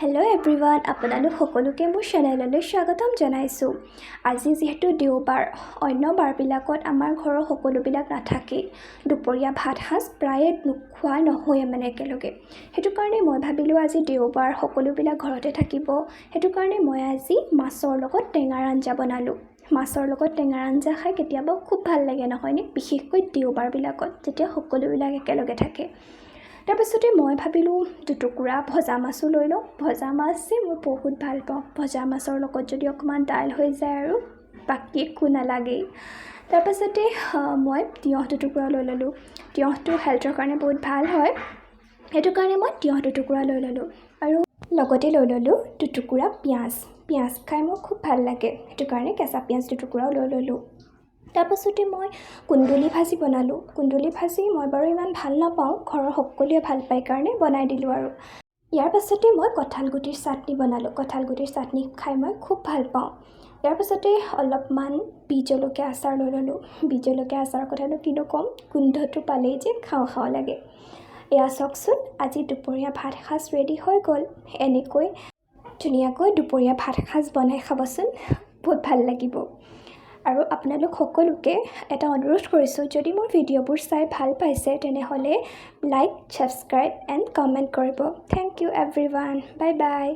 Hello' everyone, আপোনালোক সকলোকে মোৰ চেনেললৈ স্বাগতম জনাইছোঁ। আজি যিহেতু দেওবাৰ, অন্য বাৰবিলাকত আমাৰ ঘৰৰ সকলোবিলাক নাথাকেই। দুপৰীয়া ভাত সাজ প্ৰায়ে খোৱা নহয়েই একেলগে। সেইটো কাৰণে মই ভাবিলোঁ আজি দেওবাৰ সকলোবিলাক ঘৰতে থাকিব। সেইটো কাৰণে মই আজি মাছৰ লগত টেঙাৰ আঞ্জা বনালোঁ। মাছৰ লগত টেঙাৰ আঞ্জা খাই কেতিয়াবা খুব ভাল লাগে নহয়নে, বিশেষকৈ দেওবাৰবিলাকত যেতিয়া সকলোবিলাক একেলগে থাকে। তাৰপিছতে মই ভাবিলোঁ দুটুকুৰা ভজা মাছো লৈ লওঁ। ভজা মাছ যে মই বহুত ভাল পাওঁ। ভজা মাছৰ লগত যদি অকণমান দাইল হৈ যায় আৰু বাকী একো নালাগেই। তাৰপাছতে মই তিয়ঁহ দুটুকুৰা লৈ ল'লোঁ। তিয়ঁহটো হেল্থৰ কাৰণে বহুত ভাল হয়, সেইটো কাৰণে মই তিয়ঁহ দুটুকুৰা লৈ ল'লোঁ। আৰু লগতে লৈ ল'লোঁ দুটুকুৰা পিঁয়াজ। পিঁয়াজ খাই মোৰ খুব ভাল লাগে, সেইটো কাৰণে কেঁচা পিঁয়াজ দুটুকুৰাও লৈ ল'লোঁ। তাৰপাছতে মই কুন্দুলি ভাজি বনালোঁ। কুন্দুলি ভাজি মই বাৰু ইমান ভাল নাপাওঁ, ঘৰৰ সকলোৱে ভাল পায় কাৰণে বনাই দিলোঁ আৰু। ইয়াৰ পাছতে মই কঁঠাল গুটিৰ চাটনি বনালোঁ। কঁঠাল গুটিৰ চাটনি খাই মই খুব ভাল পাওঁ। ইয়াৰ পাছতে অলপমান বিহ জলকীয়া আচাৰ লৈ ল'লোঁ। বিহ জলকীয়া আচাৰৰ কথানো কিনো ক'ম, গোন্ধটো পালেই যে খাওঁ খাওঁ লাগে। এয়া চাওকচোন, আজি দুপৰীয়া ভাত সাজ ৰেডি হৈ গ'ল। এনেকৈ ধুনীয়াকৈ দুপৰীয়া ভাত সাজ বনাই খাবচোন, বহুত ভাল লাগিব। আৰু আপোনালোক সকলোকে এটা অনুৰোধ কৰিছোঁ, যদি মোৰ ভিডিঅ'বোৰ চাই ভাল পাইছে তেনেহ'লে লাইক, ছাবস্ক্ৰাইব এণ্ড কমেণ্ট কৰিব। Thank you everyone, bye by.